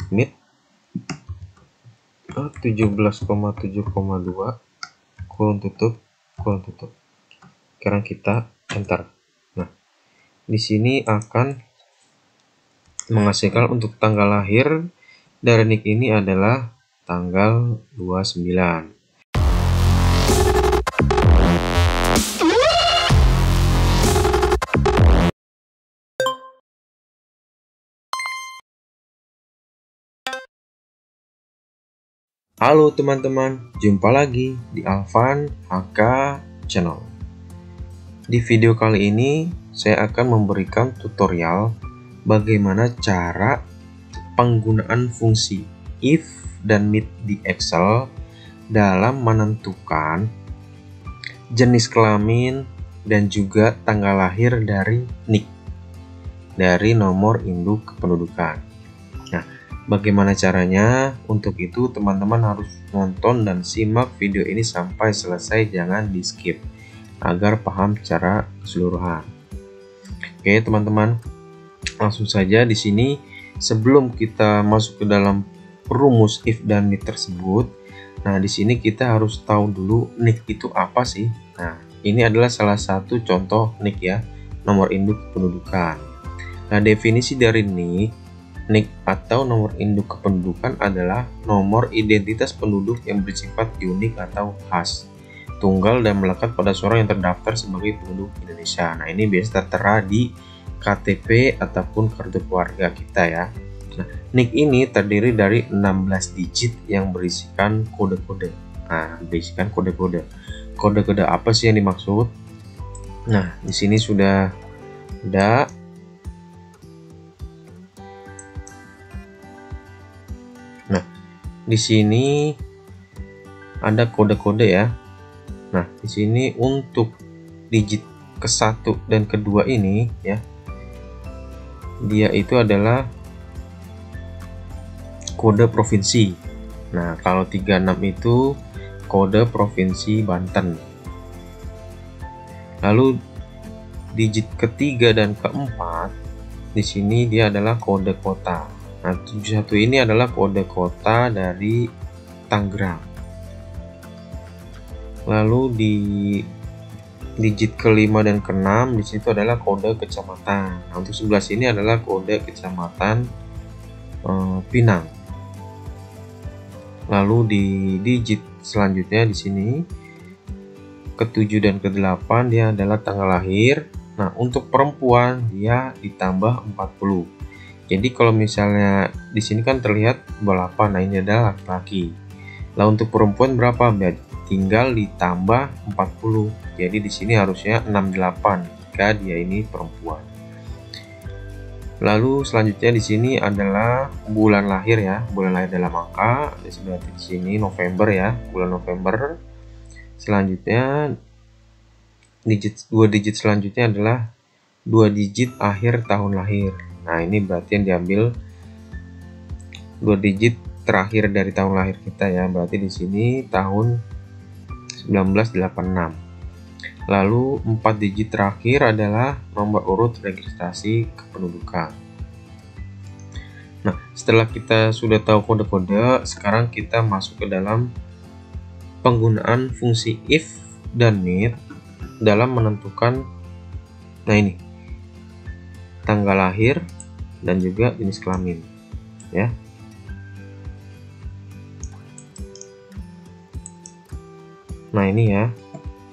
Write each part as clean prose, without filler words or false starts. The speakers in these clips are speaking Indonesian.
submit 17,7,2 kurung tutup. Sekarang kita enter. Nah, di sini akan menghasilkan untuk tanggal lahir dari nick ini adalah tanggal 29. Halo teman-teman, jumpa lagi di Alvan HK Channel. Di video kali ini saya akan memberikan tutorial bagaimana cara penggunaan fungsi if dan need di Excel dalam menentukan jenis kelamin dan juga tanggal lahir dari nick dari nomor induk kependudukan. Bagaimana caranya? Untuk itu teman-teman harus nonton dan simak video ini sampai selesai, jangan di skip agar paham secara keseluruhan. Oke teman-teman, langsung saja di sini sebelum kita masuk ke dalam rumus if dan need tersebut. Nah, di sini kita harus tahu dulu nick itu apa sih. Nah, ini adalah salah satu contoh nick ya, nomor induk kependudukan. Nah, definisi dari nick atau nomor induk kependudukan adalah nomor identitas penduduk yang bersifat unik atau khas, tunggal dan melekat pada seorang yang terdaftar sebagai penduduk Indonesia. Nah, ini biasa tertera di KTP ataupun kartu keluarga kita ya. Nah, nick ini terdiri dari 16 digit yang berisikan kode-kode. Nah, berisikan kode-kode. Kode-kode apa sih yang dimaksud? Nah, di sini sudah ada. Di sini ada kode-kode ya. Nah, di sini untuk digit ke-1 dan ke-2 ini ya, dia itu adalah kode provinsi. Nah, kalau 36 itu kode provinsi Banten. Lalu digit ke-3 dan ke-4 di sini dia adalah kode kota. Nah, 71 ini adalah kode kota dari Tangerang. Lalu di digit ke-5 dan ke-6 di situ adalah kode kecamatan. Nah, untuk 11 ini adalah kode kecamatan Pinang. Lalu di digit selanjutnya di sini ke-7 dan ke-8 dia adalah tanggal lahir. Nah, untuk perempuan dia ditambah 40. Jadi kalau misalnya di sini kan terlihat 28, nah ini adalah laki-laki. Lah untuk perempuan berapa? Tinggal ditambah 40. Jadi di sini harusnya 68 jika dia ini perempuan. Lalu selanjutnya di sini adalah bulan lahir ya, bulan lahir dalam angka. Berarti di sini November ya, bulan November. Selanjutnya dua digit selanjutnya adalah 2 digit akhir tahun lahir. Nah, ini berarti yang diambil 2 digit terakhir dari tahun lahir kita ya. Berarti di sini tahun 1986. Lalu 4 digit terakhir adalah nomor urut registrasi kependudukan. Nah, setelah kita sudah tahu kode-kode, sekarang kita masuk ke dalam penggunaan fungsi if dan need dalam menentukan ini tanggal lahir dan juga jenis kelamin ya. Nah, ini ya.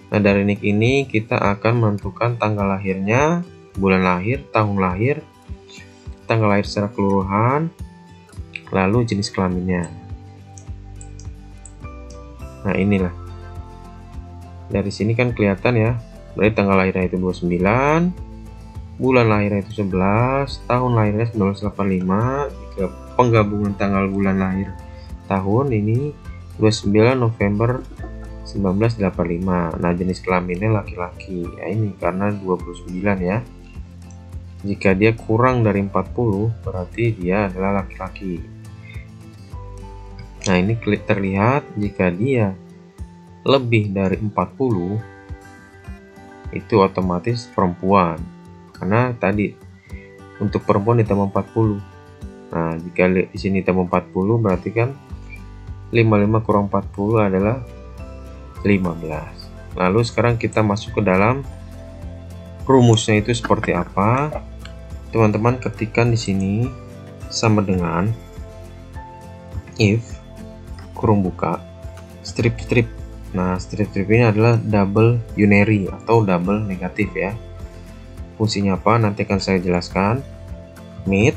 Nah, dari nick ini kita akan menentukan tanggal lahirnya, bulan lahir, tahun lahir, tanggal lahir secara keseluruhan, lalu jenis kelaminnya. Nah, inilah. Dari sini kan kelihatan ya. Berarti tanggal lahirnya itu 29, bulan lahirnya itu 11, tahun lahirnya 1985. Jika penggabungan tanggal bulan lahir tahun ini 29 November 1985. Nah, jenis kelaminnya laki-laki ya, ini karena 29 ya. Jika dia kurang dari 40 berarti dia adalah laki-laki. Nah, ini terlihat jika dia lebih dari 40 itu otomatis perempuan, karena tadi untuk perempuan ditambah 40. Nah, jika di sini tambah 40 berarti kan 55 kurang 40 adalah 15. Lalu sekarang kita masuk ke dalam rumusnya itu seperti apa. Teman-teman ketikkan di sini sama dengan if kurung buka strip-strip. Nah, strip-strip ini adalah double unary atau double negatif ya. Fungsinya apa? Nanti akan saya jelaskan. Mid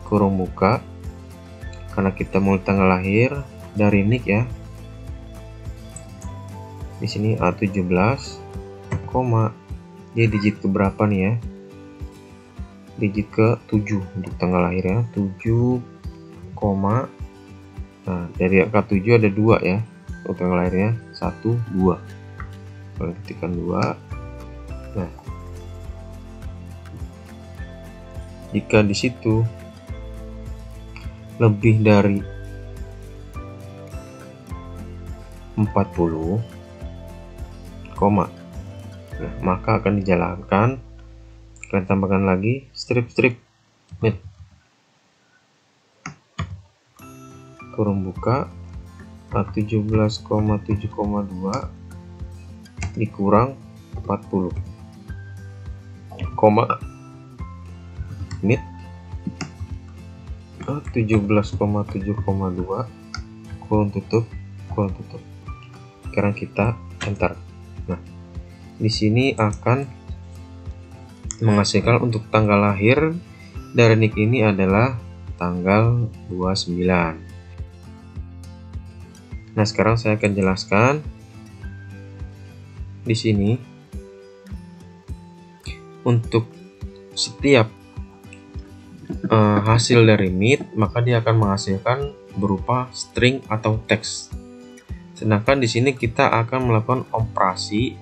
kurung buka, karena kita mulai tanggal lahir dari nick ya. Di sini A17, dia digit ke berapa nih ya? Digit ke 7 untuk tanggal lahirnya, 7, nah dari angka 7 ada 2 ya. Untuk tanggal lahirnya 1, 2. Kalau ketikkan 2. Nah, jika di situ lebih dari 40, nah, maka akan dijalankan. Kalian tambahkan lagi strip-strip mid kurung buka A17,7,2 dikurang 40, mid A17,7,2 kurung tutup. Sekarang kita enter. Nah, di sini akan menghasilkan untuk tanggal lahir dari nick ini adalah tanggal 29. Nah, sekarang saya akan jelaskan di sini untuk setiap hasil dari mid, maka dia akan menghasilkan berupa string atau teks. Sedangkan di sini kita akan melakukan operasi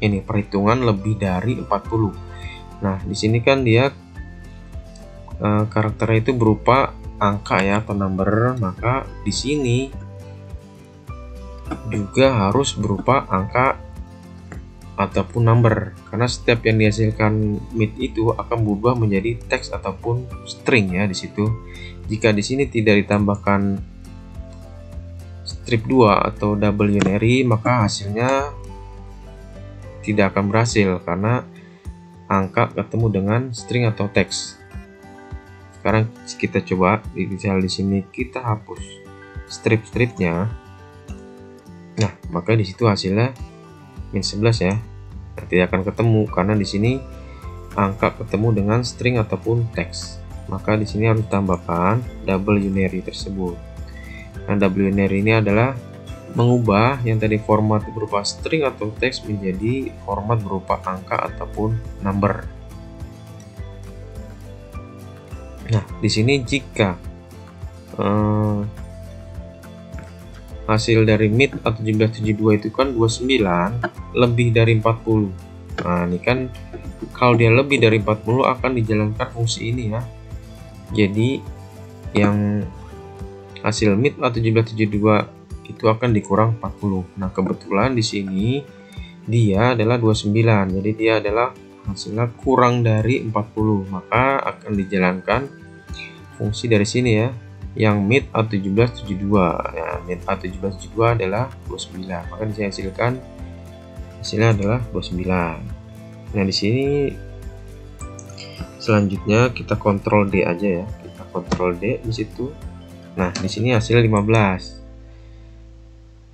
ini perhitungan lebih dari 40. Nah, di sini kan dia karakternya itu berupa angka ya atau number, maka di sini juga harus berupa angka ataupun number, karena setiap yang dihasilkan mid itu akan berubah menjadi teks ataupun string ya di situ. Jika di sini tidak ditambahkan strip 2 atau double unary, maka hasilnya tidak akan berhasil karena angka ketemu dengan string atau teks. Sekarang kita coba misal di sini kita hapus strip-stripnya. Nah, maka di situ hasilnya -11 ya. Tidak akan ketemu karena di sini angka ketemu dengan string ataupun teks. Maka di sini harus tambahkan double unary tersebut. Nah, double unary ini adalah mengubah yang tadi format berupa string atau teks menjadi format berupa angka ataupun number. Nah, di sini jika hasil dari mid atau 1772 itu kan 29 lebih dari 40. Nah, ini kan kalau dia lebih dari 40 akan dijalankan fungsi ini ya. Jadi yang hasil mid atau 1772 itu akan dikurang 40. Nah, kebetulan di sini dia adalah 29. Jadi dia adalah hasilnya kurang dari 40, maka akan dijalankan fungsi dari sini ya, yang mid atau 1772. Ya, mid atau 1772 adalah 29. Maka dihasilkan hasilnya adalah 29. Nah, di sini selanjutnya kita kontrol D aja ya. Kita kontrol D di situ. Nah, di sini hasil 15.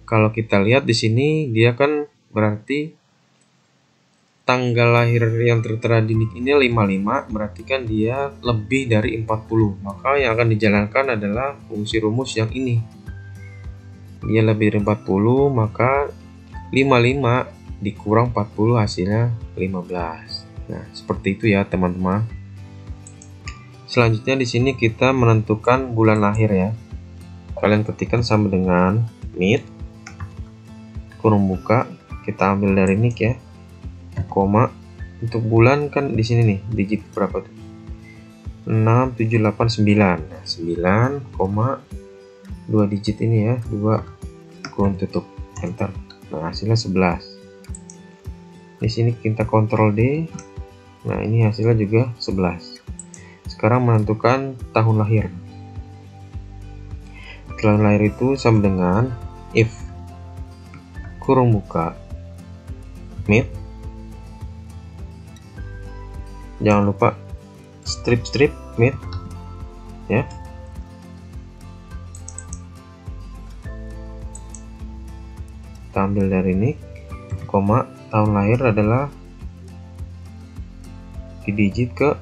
Kalau kita lihat di sini dia kan berarti tanggal lahir yang tertera di nick ini 55, berarti kan dia lebih dari 40. Maka yang akan dijalankan adalah fungsi rumus yang ini. Dia lebih dari 40, maka 55 dikurang 40 hasilnya 15. Nah, seperti itu ya, teman-teman. Selanjutnya di sini kita menentukan bulan lahir ya. Kalian ketikkan sama dengan mid kurung buka, kita ambil dari nick ya, koma. Untuk bulan kan di sini nih digit berapa tuh? 6, 7, 8, 9. Nah, 9, 2 digit ini ya, 2 kurung tutup, enter. Nah, hasilnya 11. Di sini kita kontrol D. Nah, ini hasilnya juga 11. Sekarang menentukan tahun lahir. Tahun lahir itu sama dengan if kurung buka mid, jangan lupa strip mid ya, kita ambil dari ini, koma, tahun lahir adalah di digit ke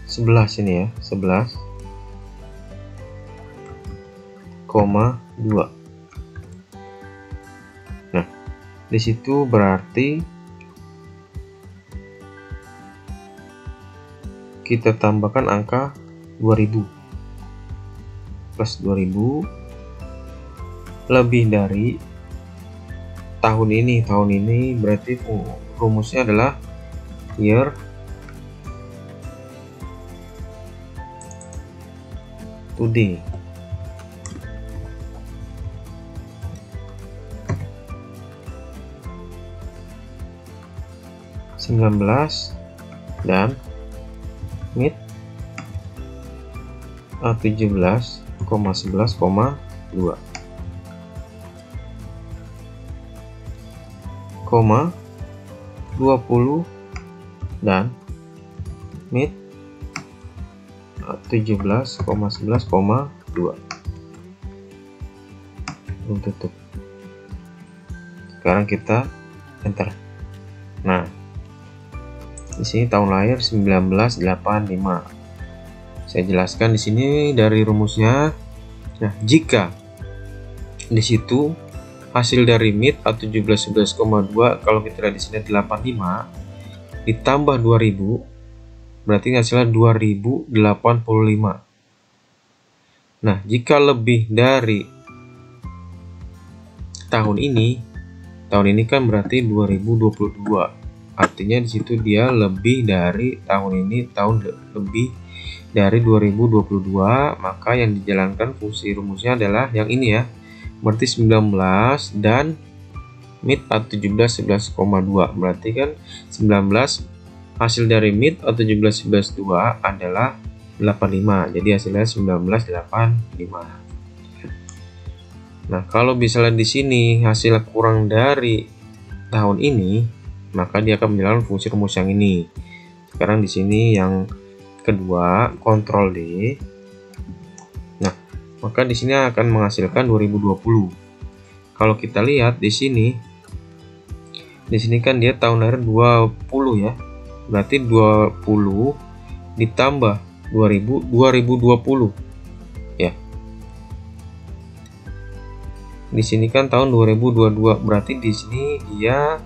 11 ini ya, 11,2. Nah, di situ berarti kita tambahkan angka 2000 plus 2000 lebih dari tahun ini. Tahun ini berarti rumusnya adalah year today. Dan mid 17,11,2 koma 20 dan mid 17,11,2 belum tutup. Sekarang kita enter. Nah, di sini tahun lahir 1985. Saya jelaskan di sini dari rumusnya. Nah, jika di situ hasil dari mid atau 17,11,2, kalau kita lihat di sini 85 ditambah 2000 berarti hasilnya 2085. Nah, jika lebih dari tahun ini kan berarti 2022. Artinya di situ dia lebih dari tahun ini, lebih dari 2022, maka yang dijalankan fungsi rumusnya adalah yang ini ya. Berarti 19 dan mid atau 17,11,2. Berarti kan 19 hasil dari mid atau 17,11,2 adalah 85. Jadi hasilnya 19,85. Nah, kalau misalnya di sini hasil kurang dari tahun ini, maka dia akan menjalankan fungsi rumus yang ini. Sekarang di sini yang kedua, Ctrl D. Nah, maka di sini akan menghasilkan 2020. Kalau kita lihat di sini kan dia tahun lahir 20 ya. Berarti 20 ditambah 2020 ya. Di sini kan tahun 2022, berarti di sini dia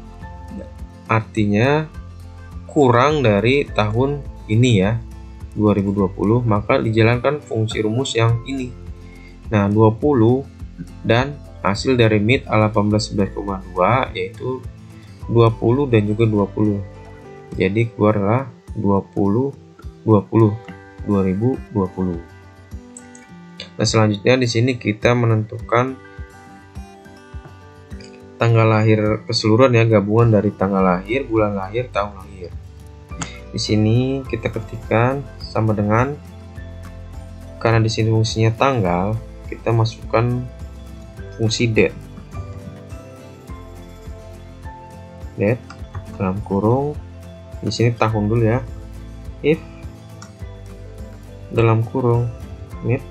artinya kurang dari tahun ini ya, 2020, maka dijalankan fungsi rumus yang ini. Nah, 20 dan hasil dari mid 18,11,2 yaitu 20 dan juga 20. Jadi keluarlah 2020. Nah, selanjutnya di sini kita menentukan tanggal lahir keseluruhan ya, gabungan dari tanggal lahir, bulan lahir, tahun lahir. Di sini kita ketikkan sama dengan, karena di sini fungsinya tanggal, kita masukkan fungsi date dalam kurung, di sini tahun dulu ya, if dalam kurung mid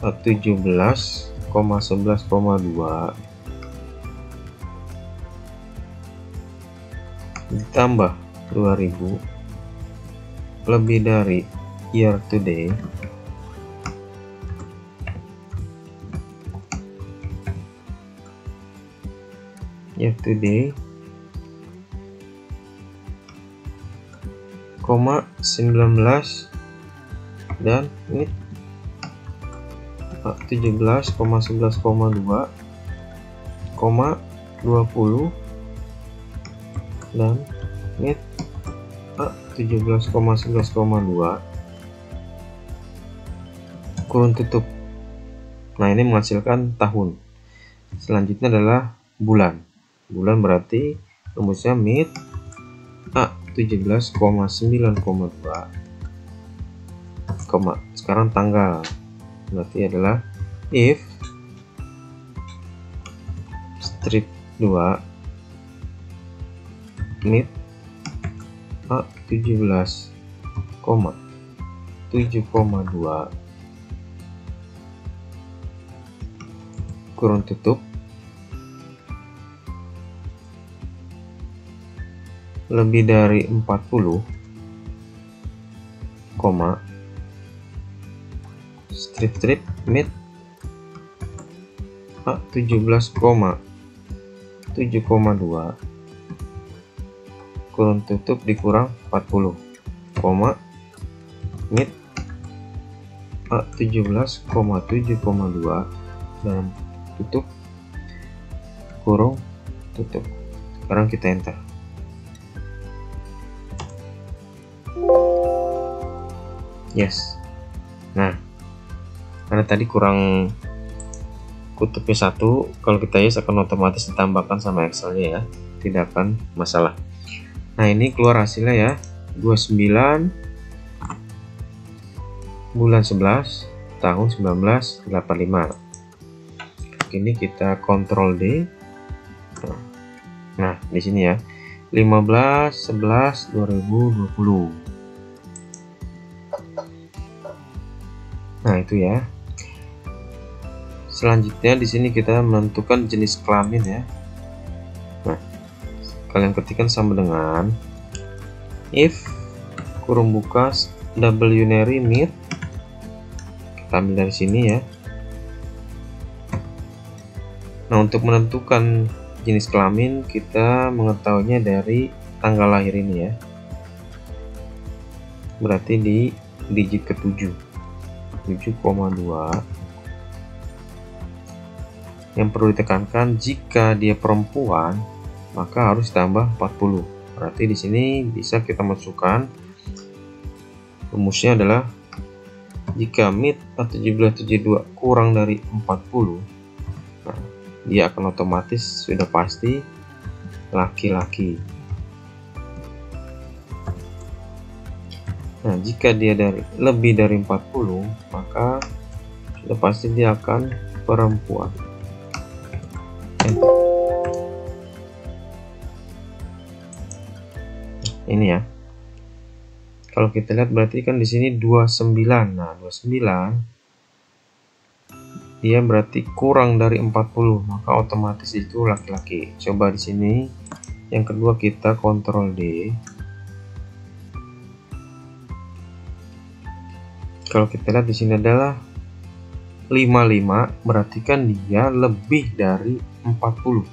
17,11,2 ditambah 2000 lebih dari year today koma 19 dan ini 17,11,2 koma 20 dan mid 17,11,2 kurung tutup. Nah, ini menghasilkan tahun. Selanjutnya adalah bulan berarti rumusnya MIT A17,9,2, sekarang tanggal, berarti adalah if strip 2 MIT A17,7,2 kurung tutup lebih dari 40, strip MIT A17,7,2 kurung tutup dikurang 40, MIT A17,7,2 dalam tutup kurung tutup. Sekarang kita enter. Yes. Nah, karena tadi kurang kutubnya satu, kalau kita yes akan otomatis ditambahkan sama Excelnya ya, tidak akan masalah. Nah, ini keluar hasilnya ya, 29 bulan 11 tahun 1985. Ini kita kontrol D. Nah, di sini ya, 15/11/2020. Nah, itu ya. Selanjutnya di sini kita menentukan jenis kelamin ya. Nah, kalian ketikkan sama dengan if kurung buka double unary MIT. Kita ambil dari sini ya. Nah, untuk menentukan jenis kelamin kita mengetahuinya dari tanggal lahir ini ya. Berarti di digit ke-7. 7,2. Yang perlu ditekankan, jika dia perempuan maka harus tambah 40. Berarti di sini bisa kita masukkan rumusnya adalah jika MIT A17,7,2 kurang dari 40, nah, dia akan otomatis sudah pasti laki-laki. Nah, jika dia lebih dari 40, maka sudah pasti dia akan perempuan. Enter. Ini ya. Kalau kita lihat berarti kan di sini 29. Nah, 29 dia berarti kurang dari 40, maka otomatis itu laki-laki. Coba di sini yang kedua kita kontrol D. Kalau kita lihat di sini adalah 55, berarti kan dia lebih dari 40.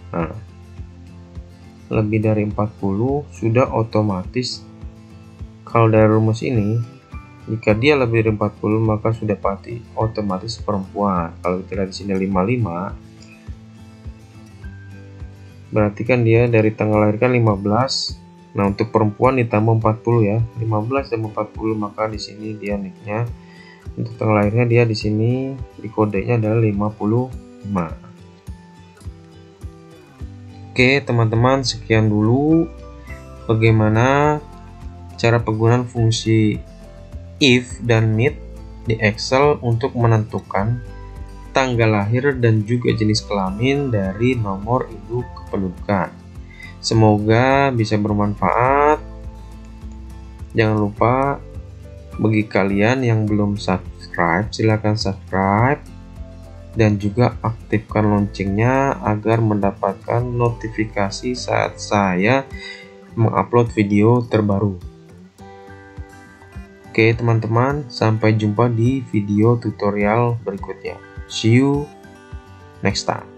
Nah, lebih dari 40 sudah otomatis, kalau dari rumus ini jika dia lebih dari 40 maka sudah pasti otomatis perempuan. Kalau kita lihat di sini 55, berarti kan dia dari tanggal lahir kan 15. Nah, untuk perempuan ditambah 40 ya. 15 dan 40, maka di sini dia nicknya untuk tanggal lahirnya dia di sini di kodenya adalah 55. Oke, teman-teman, sekian dulu bagaimana cara penggunaan fungsi if dan MIT di Excel untuk menentukan tanggal lahir dan juga jenis kelamin dari nomor induk kependudukan. Semoga bisa bermanfaat. Jangan lupa bagi kalian yang belum subscribe, silahkan subscribe dan juga aktifkan loncengnya agar mendapatkan notifikasi saat saya mengupload video terbaru. Oke teman-teman, sampai jumpa di video tutorial berikutnya. See you next time.